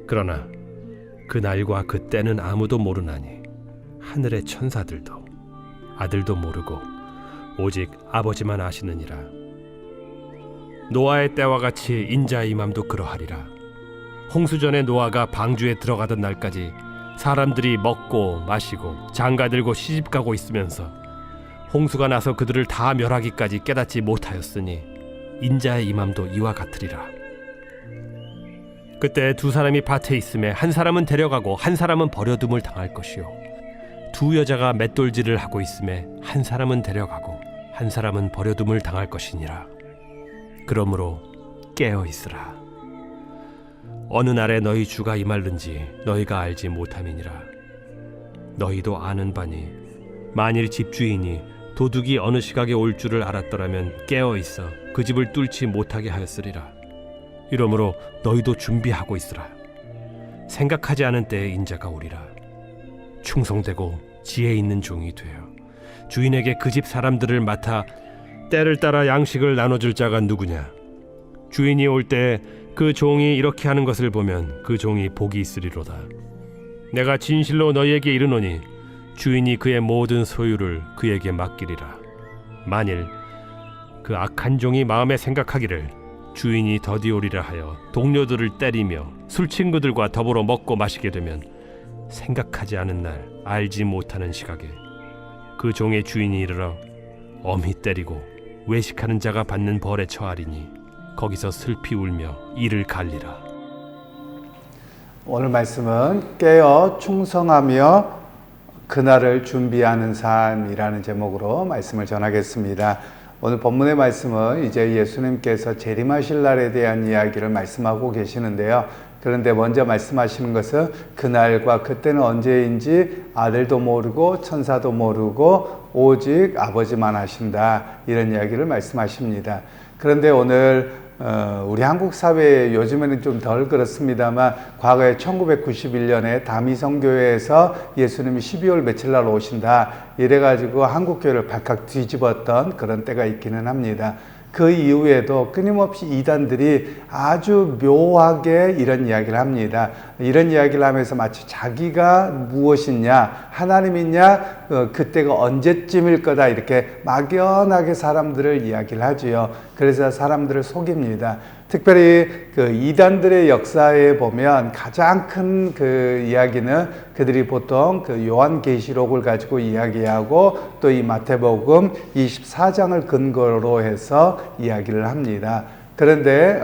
그러나 그날과 그때는 아무도 모르나니 하늘의 천사들도 아들도 모르고 오직 아버지만 아시느니라. 노아의 때와 같이 인자의 임함도 그러하리라. 홍수전에 노아가 방주에 들어가던 날까지 사람들이 먹고 마시고 장가들고 시집가고 있으면서 홍수가 나서 그들을 다 멸하기까지 깨닫지 못하였으니 인자의 임함도 이와 같으리라. 그때 두 사람이 밭에 있음에 한 사람은 데려가고 한 사람은 버려둠을 당할 것이요, 두 여자가 맷돌질을 하고 있음에 한 사람은 데려가고 한 사람은 버려둠을 당할 것이니라. 그러므로 깨어 있으라. 어느 날에 너희 주가 임할는지 너희가 알지 못함이니라. 너희도 아는 바니 만일 집주인이 도둑이 어느 시각에 올 줄을 알았더라면 깨어 있어 그 집을 뚫지 못하게 하였으리라. 이러므로 너희도 준비하고 있으라. 생각하지 않은 때에 인자가 오리라. 충성되고 지혜 있는 종이 되어 주인에게 그 집 사람들을 맡아 때를 따라 양식을 나눠줄 자가 누구냐? 주인이 올 때 그 종이 이렇게 하는 것을 보면 그 종이 복이 있으리로다. 내가 진실로 너희에게 이르노니 주인이 그의 모든 소유를 그에게 맡기리라. 만일 그 악한 종이 마음에 생각하기를 주인이 더디 오리라 하여 동료들을 때리며 술 친구들과 더불어 먹고 마시게 되면 생각하지 않은 날 알지 못하는 시각에 그 종의 주인이 이르러 엄히 때리고 외식하는 자가 받는 벌에 처하리니 거기서 슬피 울며 이를 갈리라. 오늘 말씀은 깨어 충성하며 그날을 준비하는 삶이라는 제목으로 말씀을 전하겠습니다. 오늘 본문의 말씀은 이제 예수님께서 재림하실 날에 대한 이야기를 말씀하고 계시는데요. 그런데 먼저 말씀하시는 것은 그날과 그때는 언제인지 아들도 모르고 천사도 모르고 오직 아버지만 아신다, 이런 이야기를 말씀하십니다. 그런데 오늘 우리 한국 사회에 요즘에는 좀 덜 그렇습니다만 과거에 1991년에 다미성교회에서 예수님이 12월 며칠 날 오신다 이래가지고 한국교회를 발칵 뒤집었던 그런 때가 있기는 합니다. 그 이후에도 끊임없이 이단들이 아주 묘하게 이런 이야기를 합니다. 이런 이야기를 하면서 마치 자기가 무엇이냐, 하나님이냐, 그때가 언제쯤일 거다, 이렇게 막연하게 사람들을 이야기를 하지요. 그래서 사람들을 속입니다. 특별히 그 이단들의 역사에 보면 가장 큰 그 이야기는 그들이 보통 그 요한계시록을 가지고 이야기하고 또 이 마태복음 24장을 근거로 해서 이야기를 합니다. 그런데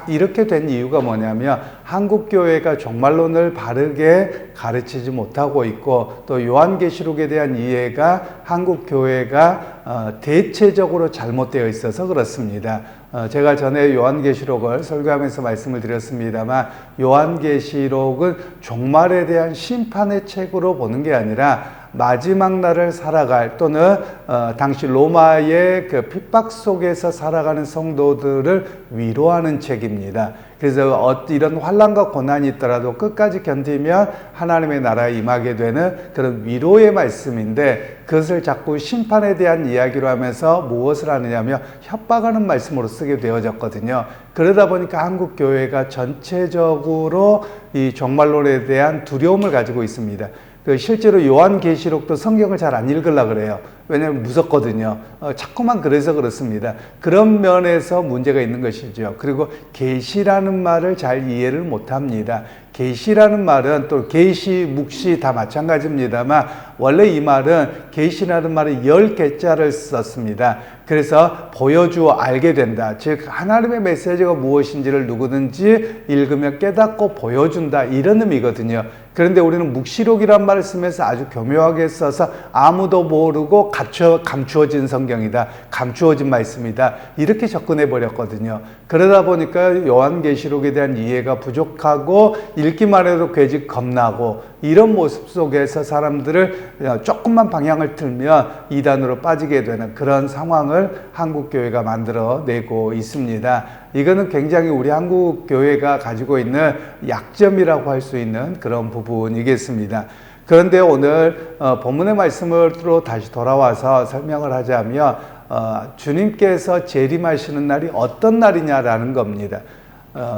이렇게 된 이유가 뭐냐면 한국교회가 종말론을 바르게 가르치지 못하고 있고 또 요한계시록에 대한 이해가 한국교회가 대체적으로 잘못되어 있어서 그렇습니다. 제가 전에 요한계시록을 설교하면서 말씀을 드렸습니다만 요한계시록은 종말에 대한 심판의 책으로 보는 게 아니라 마지막 날을 살아갈 또는 당시 로마의 그 핍박 속에서 살아가는 성도들을 위로하는 책입니다. 그래서 이런 환난과 고난이 있더라도 끝까지 견디면 하나님의 나라에 임하게 되는 그런 위로의 말씀인데 그것을 자꾸 심판에 대한 이야기로 하면서 무엇을 하느냐면 협박하는 말씀으로 쓰게 되어졌거든요. 그러다 보니까 한국 교회가 전체적으로 이 종말론에 대한 두려움을 가지고 있습니다. 실제로 요한계시록도 성경을 잘 안 읽으려고 그래요. 왜냐하면 무섭거든요. 자꾸만 그래서 그렇습니다. 그런 면에서 문제가 있는 것이죠. 그리고 계시라는 말을 잘 이해를 못합니다. 계시라는 말은 또 계시, 묵시 다 마찬가지입니다만 원래 이 말은 계시라는 말은 10개자를 썼습니다. 그래서 보여주어 알게 된다. 즉 하나님의 메시지가 무엇인지를 누구든지 읽으면 깨닫고 보여준다, 이런 의미거든요. 그런데 우리는 묵시록이란 말을 쓰면서 아주 교묘하게 써서 아무도 모르고 감추어진 성경이다, 감추어진 말씀이다, 이렇게 접근해 버렸거든요. 그러다 보니까 요한계시록에 대한 이해가 부족하고 읽기만 해도 괴직 겁나고 이런 모습 속에서 사람들을 조금만 방향을 틀면 이단으로 빠지게 되는 그런 상황을 한국교회가 만들어내고 있습니다. 이거는 굉장히 우리 한국교회가 가지고 있는 약점이라고 할 수 있는 그런 부분이겠습니다. 그런데 오늘 본문의 말씀으로 다시 돌아와서 설명을 하자면 주님께서 재림하시는 날이 어떤 날이냐라는 겁니다.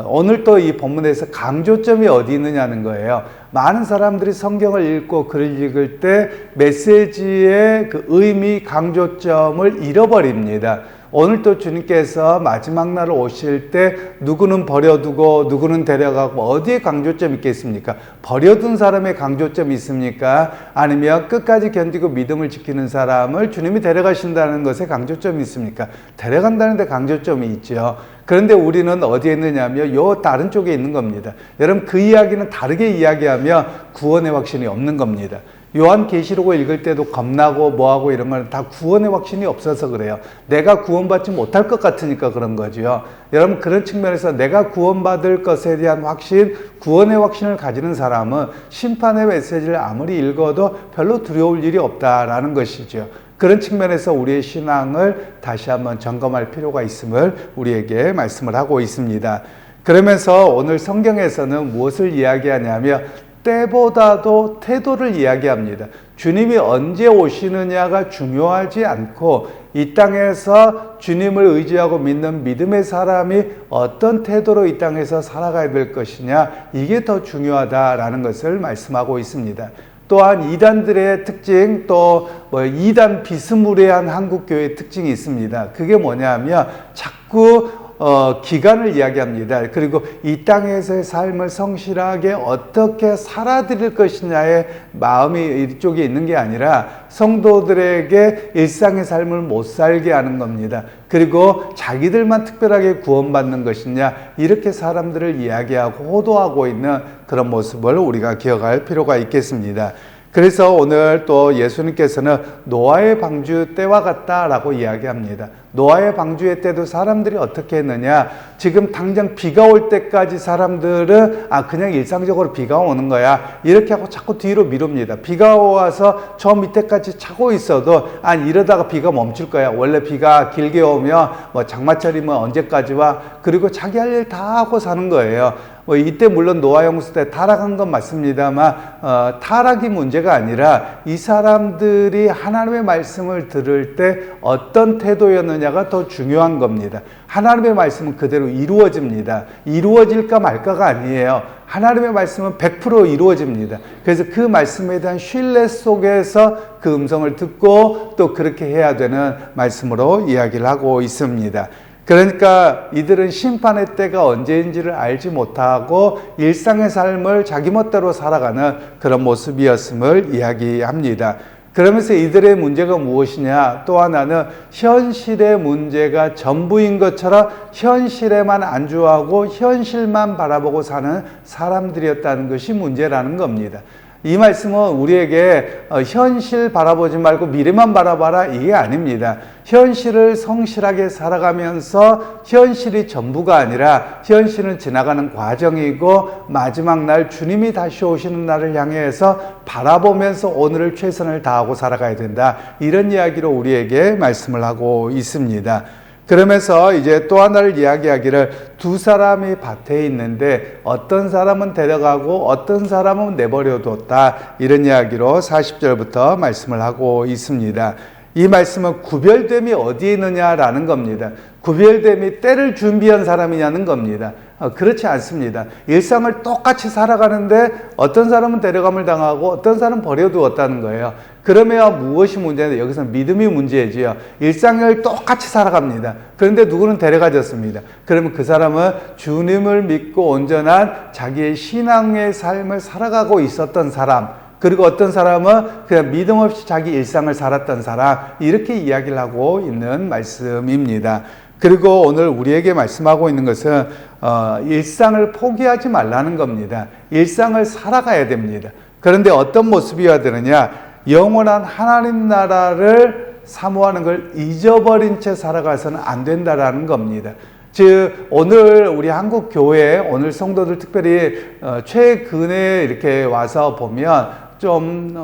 오늘 또 이 본문에서 강조점이 어디 있느냐는 거예요. 많은 사람들이 성경을 읽고 글을 읽을 때 메시지의 그 의미, 강조점을 잃어버립니다. 오늘 또 주님께서 마지막 날 오실 때 누구는 버려두고 누구는 데려가고 어디에 강조점이 있겠습니까? 버려둔 사람의 강조점이 있습니까? 아니면 끝까지 견디고 믿음을 지키는 사람을 주님이 데려가신다는 것에 강조점이 있습니까? 데려간다는 데 강조점이 있죠. 그런데 우리는 어디에 있느냐면 요 다른 쪽에 있는 겁니다. 여러분 그 이야기는 다르게 이야기하면 구원의 확신이 없는 겁니다. 요한계시록을 읽을 때도 겁나고 뭐하고 이런 건 다 구원의 확신이 없어서 그래요. 내가 구원받지 못할 것 같으니까 그런 거죠. 여러분 그런 측면에서 내가 구원받을 것에 대한 확신, 구원의 확신을 가지는 사람은 심판의 메시지를 아무리 읽어도 별로 두려울 일이 없다라는 것이죠. 그런 측면에서 우리의 신앙을 다시 한번 점검할 필요가 있음을 우리에게 말씀을 하고 있습니다. 그러면서 오늘 성경에서는 무엇을 이야기하냐면 때보다도 태도를 이야기합니다. 주님이 언제 오시느냐가 중요하지 않고 이 땅에서 주님을 의지하고 믿는 믿음의 사람이 어떤 태도로 이 땅에서 살아가야 될 것이냐, 이게 더 중요하다라는 것을 말씀하고 있습니다. 또한 이단들의 특징, 또 이단 비스무리한 한국교회의 특징이 있습니다. 그게 뭐냐면 자꾸 기간을 이야기합니다. 그리고 이 땅에서의 삶을 성실하게 어떻게 살아드릴 것이냐의 마음이 이쪽에 있는 게 아니라 성도들에게 일상의 삶을 못 살게 하는 겁니다. 그리고 자기들만 특별하게 구원받는 것이냐, 이렇게 사람들을 이야기하고 호도하고 있는 그런 모습을 우리가 기억할 필요가 있겠습니다. 그래서 오늘 또 예수님께서는 노아의 방주 때와 같다라고 이야기합니다. 노아의 방주의 때도 사람들이 어떻게 했느냐, 지금 당장 비가 올 때까지 사람들은 그냥 일상적으로 비가 오는 거야 이렇게 하고 자꾸 뒤로 미룹니다. 비가 와서 저 밑에까지 차고 있어도 이러다가 비가 멈출 거야. 원래 비가 길게 오면 장마철이면 언제까지 와, 그리고 자기 할 일 다 하고 사는 거예요. 이때 물론 노아 홍수 때 타락한 건 맞습니다만 타락이 문제가 아니라 이 사람들이 하나님의 말씀을 들을 때 어떤 태도였느냐가 더 중요한 겁니다. 하나님의 말씀은 그대로 이루어집니다. 이루어질까 말까가 아니에요. 하나님의 말씀은 100% 이루어집니다. 그래서 그 말씀에 대한 신뢰 속에서 그 음성을 듣고 또 그렇게 해야 되는 말씀으로 이야기를 하고 있습니다. 그러니까 이들은 심판의 때가 언제인지를 알지 못하고 일상의 삶을 자기 멋대로 살아가는 그런 모습이었음을 이야기합니다. 그러면서 이들의 문제가 무엇이냐? 또 하나는 현실의 문제가 전부인 것처럼 현실에만 안주하고 현실만 바라보고 사는 사람들이었다는 것이 문제라는 겁니다. 이 말씀은 우리에게 현실 바라보지 말고 미래만 바라봐라, 이게 아닙니다. 현실을 성실하게 살아가면서 현실이 전부가 아니라 현실은 지나가는 과정이고 마지막 날 주님이 다시 오시는 날을 향해서 바라보면서 오늘을 최선을 다하고 살아가야 된다, 이런 이야기로 우리에게 말씀을 하고 있습니다. 그러면서 이제 또 하나를 이야기하기를, 두 사람이 밭에 있는데 어떤 사람은 데려가고 어떤 사람은 내버려뒀다, 이런 이야기로 40절부터 말씀을 하고 있습니다. 이 말씀은 구별됨이 어디에 있느냐라는 겁니다. 구별됨이 때를 준비한 사람이냐는 겁니다. 그렇지 않습니다. 일상을 똑같이 살아가는데 어떤 사람은 데려감을 당하고 어떤 사람은 버려두었다는 거예요. 그러면 무엇이 문제냐? 여기서 믿음이 문제지요. 일상을 똑같이 살아갑니다. 그런데 누구는 데려가졌습니다. 그러면 그 사람은 주님을 믿고 온전한 자기의 신앙의 삶을 살아가고 있었던 사람, 그리고 어떤 사람은 그냥 믿음 없이 자기 일상을 살았던 사람, 이렇게 이야기를 하고 있는 말씀입니다. 그리고 오늘 우리에게 말씀하고 있는 것은 일상을 포기하지 말라는 겁니다. 일상을 살아가야 됩니다. 그런데 어떤 모습이어야 되느냐? 영원한 하나님 나라를 사모하는 걸 잊어버린 채 살아가서는 안 된다라는 겁니다. 즉 오늘 우리 한국 교회, 오늘 성도들 특별히 최근에 이렇게 와서 보면 좀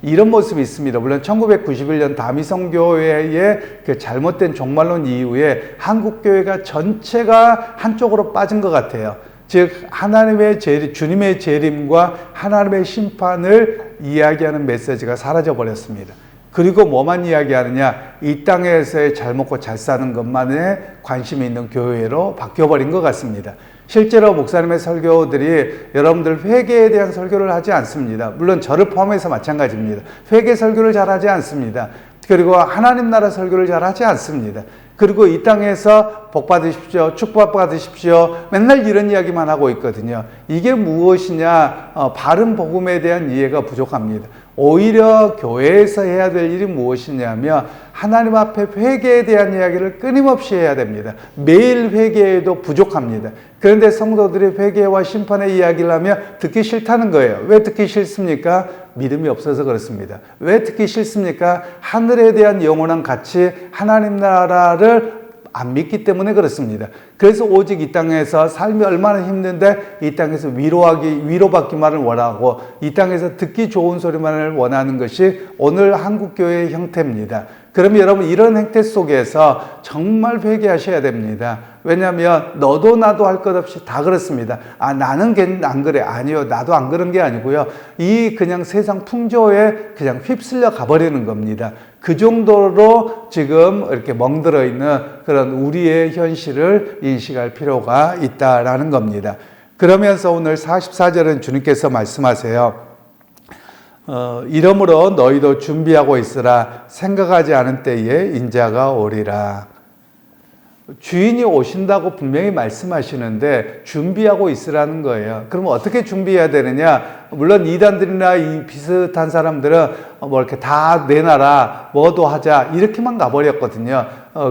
이런 모습이 있습니다. 물론 1991년 다미성교회의 그 잘못된 종말론 이후에 한국교회가 전체가 한쪽으로 빠진 것 같아요. 즉 하나님의 주님의 재림과 하나님의 심판을 이야기하는 메시지가 사라져 버렸습니다. 그리고 뭐만 이야기하느냐? 이 땅에서의 잘 먹고 잘 사는 것만에 관심이 있는 교회로 바뀌어버린 것 같습니다. 실제로 목사님의 설교들이 여러분들 회개에 대한 설교를 하지 않습니다. 물론 저를 포함해서 마찬가지입니다. 회개 설교를 잘 하지 않습니다. 그리고 하나님 나라 설교를 잘 하지 않습니다. 그리고 이 땅에서 복 받으십시오, 축복 받으십시오, 맨날 이런 이야기만 하고 있거든요. 이게 무엇이냐? 바른 복음에 대한 이해가 부족합니다. 오히려 교회에서 해야 될 일이 무엇이냐면 하나님 앞에 회개에 대한 이야기를 끊임없이 해야 됩니다. 매일 회개해도 부족합니다. 그런데 성도들이 회개와 심판의 이야기를 하면 듣기 싫다는 거예요. 왜 듣기 싫습니까? 믿음이 없어서 그렇습니다. 왜 듣기 싫습니까? 하늘에 대한 영원한 가치, 하나님 나라를 안 믿기 때문에 그렇습니다. 그래서 오직 이 땅에서 삶이 얼마나 힘든데 이 땅에서 위로받기만을 원하고 이 땅에서 듣기 좋은 소리만을 원하는 것이 오늘 한국교회의 형태입니다. 그러면 여러분 이런 행태 속에서 정말 회개하셔야 됩니다. 왜냐하면 너도 나도 할 것 없이 다 그렇습니다. 나는 안 그래. 아니요. 나도 안 그런 게 아니고요. 이 그냥 세상 풍조에 그냥 휩쓸려 가버리는 겁니다. 그 정도로 지금 이렇게 멍들어 있는 그런 우리의 현실을 인식할 필요가 있다라는 겁니다. 그러면서 오늘 44절은 주님께서 말씀하세요. 이러므로 너희도 준비하고 있으라. 생각하지 않은 때에 인자가 오리라. 주인이 오신다고 분명히 말씀하시는데 준비하고 있으라는 거예요. 그러면 어떻게 준비해야 되느냐? 물론 이단들이나 이 비슷한 사람들은 뭐 이렇게 다 내놔라, 뭐도 하자 이렇게만 가버렸거든요.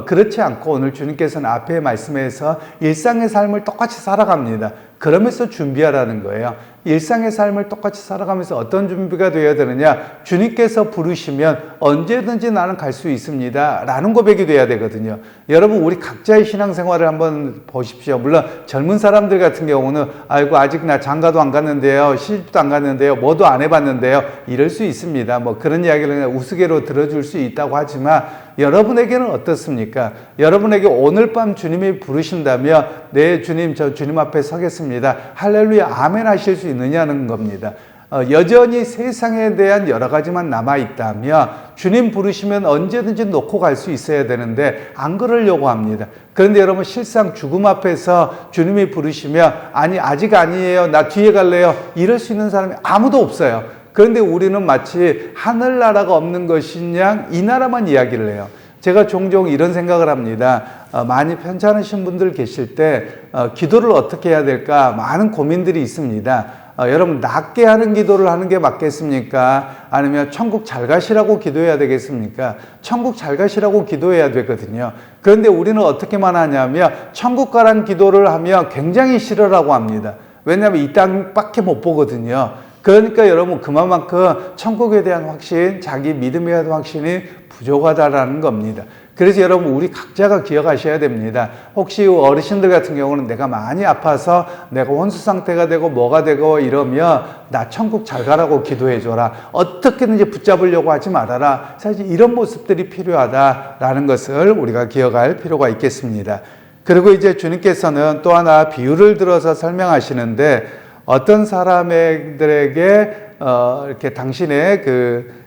그렇지 않고 오늘 주님께서는 앞에 말씀에서 일상의 삶을 똑같이 살아갑니다. 그러면서 준비하라는 거예요. 일상의 삶을 똑같이 살아가면서 어떤 준비가 되어야 되느냐? 주님께서 부르시면 언제든지 나는 갈 수 있습니다 라는 고백이 돼야 되거든요. 여러분 우리 각자의 신앙생활을 한번 보십시오. 물론 젊은 사람들 같은 경우는 아이고 아직 나 장가도 안 갔는데요, 시집도 안 갔는데요, 뭐도 안 해봤는데요, 이럴 수 있습니다. 뭐 그런 이야기를 그냥 우스개로 들어줄 수 있다고 하지만 여러분에게는 어떻습니까? 여러분에게 오늘 밤 주님이 부르신다면 네 주님, 저 주님 앞에 서겠습니다, 할렐루야 아멘 하실 수 있느냐는 겁니다. 여전히 세상에 대한 여러 가지만 남아있다면 주님 부르시면 언제든지 놓고 갈 수 있어야 되는데 안 그러려고 합니다. 그런데 여러분 실상 죽음 앞에서 주님이 부르시면 아니 아직 아니에요, 나 뒤에 갈래요, 이럴 수 있는 사람이 아무도 없어요. 그런데 우리는 마치 하늘나라가 없는 것인 양 이 나라만 이야기를 해요. 제가 종종 이런 생각을 합니다. 많이 편찮으신 분들 계실 때 기도를 어떻게 해야 될까 많은 고민들이 있습니다. 여러분 낫게 하는 기도를 하는 게 맞겠습니까? 아니면 천국 잘 가시라고 기도해야 되겠습니까? 천국 잘 가시라고 기도해야 되거든요. 그런데 우리는 어떻게만 하냐면 천국 가란 기도를 하면 굉장히 싫어라고 합니다. 왜냐하면 이 땅밖에 못 보거든요. 그러니까 여러분 그만큼 천국에 대한 확신, 자기 믿음에 대한 확신이 부족하다라는 겁니다. 그래서 여러분 우리 각자가 기억하셔야 됩니다. 혹시 어르신들 같은 경우는 내가 많이 아파서 내가 혼수 상태가 되고 뭐가 되고 이러면 나 천국 잘 가라고 기도해 줘라, 어떻게든지 붙잡으려고 하지 말아라, 사실 이런 모습들이 필요하다라는 것을 우리가 기억할 필요가 있겠습니다. 그리고 이제 주님께서는 또 하나 비유를 들어서 설명하시는데 어떤 사람들에게 이렇게 당신의 그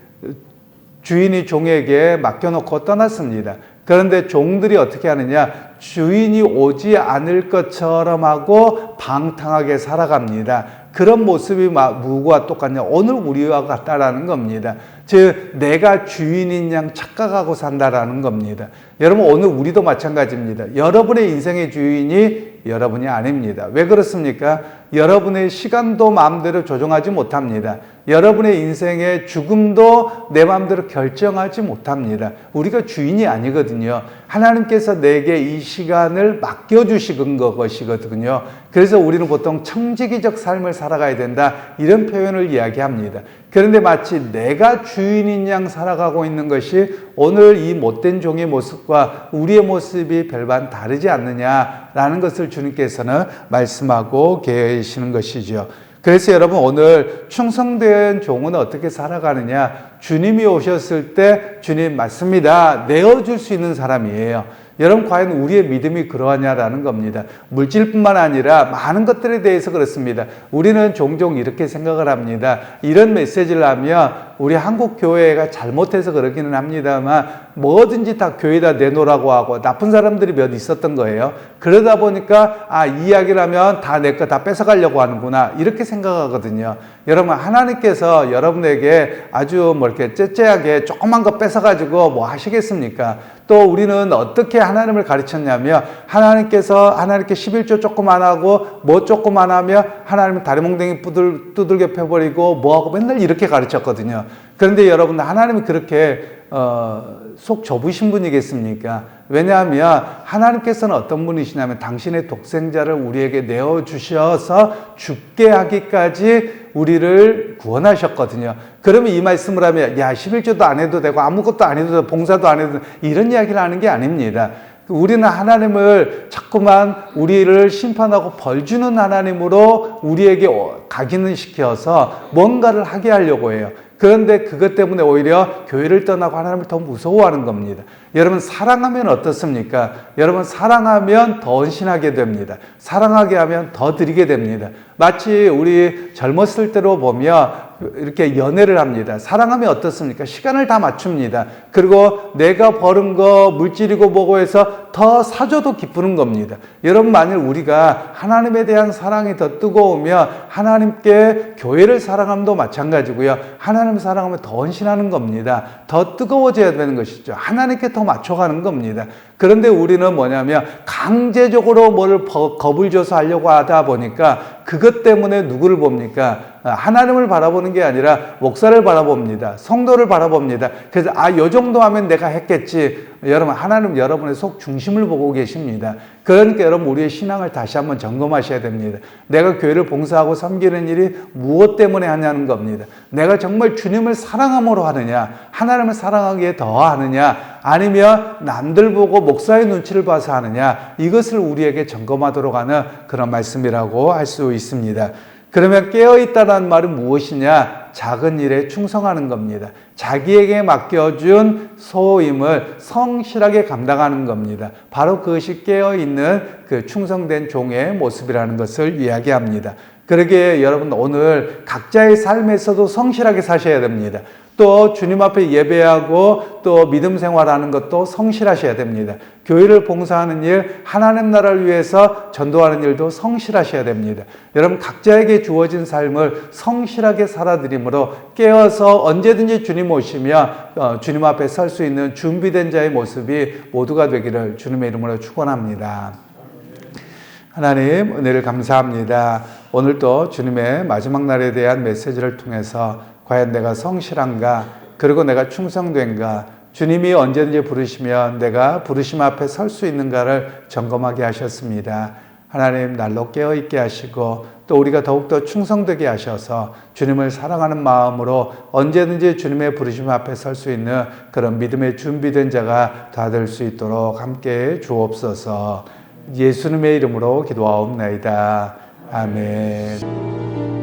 주인이 종에게 맡겨놓고 떠났습니다. 그런데 종들이 어떻게 하느냐? 주인이 오지 않을 것처럼 하고 방탕하게 살아갑니다. 그런 모습이 누구와 똑같냐? 오늘 우리와 같다라는 겁니다. 즉 내가 주인인 양 착각하고 산다라는 겁니다. 여러분 오늘 우리도 마찬가지입니다. 여러분의 인생의 주인이 여러분이 아닙니다. 왜 그렇습니까? 여러분의 시간도 마음대로 조정하지 못합니다. 여러분의 인생의 죽음도 내 마음대로 결정하지 못합니다. 우리가 주인이 아니거든요. 하나님께서 내게 이 시간을 맡겨주신 것이거든요. 그래서 우리는 보통 청지기적 삶을 살아가야 된다, 이런 표현을 이야기합니다. 그런데 마치 내가 주인인 양 살아가고 있는 것이 오늘 이 못된 종의 모습과 우리의 모습이 별반 다르지 않느냐라는 것을 주님께서는 말씀하고 계시는 것이죠. 그래서 여러분 오늘 충성된 종은 어떻게 살아가느냐? 주님이 오셨을 때 주님 맞습니다. 내어줄 수 있는 사람이에요. 여러분 과연 우리의 믿음이 그러하냐라는 겁니다. 물질뿐만 아니라 많은 것들에 대해서 그렇습니다. 우리는 종종 이렇게 생각을 합니다. 이런 메시지를 하면 우리 한국 교회가 잘못해서 그러기는 합니다만 뭐든지 다 교회에다 내놓으라고 하고 나쁜 사람들이 몇 있었던 거예요. 그러다 보니까 이 이야기를 하면 다 내 거 다 뺏어가려고 하는구나 이렇게 생각하거든요. 여러분 하나님께서 여러분에게 아주 이렇게 째째하게 조그만 거 뺏어가지고 뭐 하시겠습니까? 또 우리는 어떻게 하나님을 가르쳤냐면 하나님께 11조 조금 안 하고 뭐 조금 안 하면 하나님은 다리 몽둥이 두들겨 펴버리고 뭐하고 맨날 이렇게 가르쳤거든요. 그런데 여러분 하나님이 그렇게 속 좁으신 분이겠습니까? 왜냐하면 하나님께서는 어떤 분이시냐면 당신의 독생자를 우리에게 내어주셔서 죽게 하기까지 우리를 구원하셨거든요. 그러면 이 말씀을 하면 11조도 안 해도 되고 아무것도 안 해도 되고 봉사도 안 해도 되고 이런 이야기를 하는 게 아닙니다. 우리는 하나님을 자꾸만 우리를 심판하고 벌 주는 하나님으로 우리에게 각인을 시켜서 뭔가를 하게 하려고 해요. 그런데 그것 때문에 오히려 교회를 떠나고 하나님을 더 무서워하는 겁니다. 여러분 사랑하면 어떻습니까? 여러분 사랑하면 더 헌신하게 됩니다. 사랑하게 하면 더 드리게 됩니다. 마치 우리 젊었을 때로 보면 이렇게 연애를 합니다. 사랑하면 어떻습니까? 시간을 다 맞춥니다. 그리고 내가 버는 거 물질이고 뭐고 해서 더 사줘도 기쁘는 겁니다. 여러분 만일 우리가 하나님에 대한 사랑이 더 뜨거우면 하나님께 교회를 사랑함도 마찬가지고요. 하나님을 사랑하면 더 헌신하는 겁니다. 더 뜨거워져야 되는 것이죠. 하나님께 더 맞춰가는 겁니다. 그런데 우리는 뭐냐면 강제적으로 뭘 겁을 줘서 하려고 하다 보니까 그것 때문에 누구를 봅니까? 하나님을 바라보는 게 아니라 목사를 바라봅니다. 성도를 바라봅니다. 그래서 요 정도 하면 내가 했겠지. 여러분 하나님 여러분의 속 중심을 보고 계십니다. 그러니까 여러분 우리의 신앙을 다시 한번 점검하셔야 됩니다. 내가 교회를 봉사하고 섬기는 일이 무엇 때문에 하냐는 겁니다. 내가 정말 주님을 사랑함으로 하느냐, 하나님을 사랑하기에 더 하느냐, 아니면 남들 보고 목사의 눈치를 봐서 하느냐, 이것을 우리에게 점검하도록 하는 그런 말씀이라고 할 수 있습니다. 그러면 깨어있다는 말은 무엇이냐? 작은 일에 충성하는 겁니다. 자기에게 맡겨준 소임을 성실하게 감당하는 겁니다. 바로 그것이 깨어있는 그 충성된 종의 모습이라는 것을 이야기합니다. 그러기에 여러분 오늘 각자의 삶에서도 성실하게 사셔야 됩니다. 또 주님 앞에 예배하고 또 믿음 생활하는 것도 성실하셔야 됩니다. 교회를 봉사하는 일, 하나님 나라를 위해서 전도하는 일도 성실하셔야 됩니다. 여러분 각자에게 주어진 삶을 성실하게 살아드림으로 깨어서 언제든지 주님 오시며 주님 앞에 설 수 있는 준비된 자의 모습이 모두가 되기를 주님의 이름으로 축원합니다. 하나님 은혜를 감사합니다. 오늘도 주님의 마지막 날에 대한 메시지를 통해서 과연 내가 성실한가, 그리고 내가 충성된가, 주님이 언제든지 부르시면 내가 부르심 앞에 설 수 있는가를 점검하게 하셨습니다. 하나님 날로 깨어있게 하시고 또 우리가 더욱더 충성되게 하셔서 주님을 사랑하는 마음으로 언제든지 주님의 부르심 앞에 설 수 있는 그런 믿음의 준비된 자가 다 될 수 있도록 함께 주옵소서. 예수님의 이름으로 기도하옵나이다. 아멘.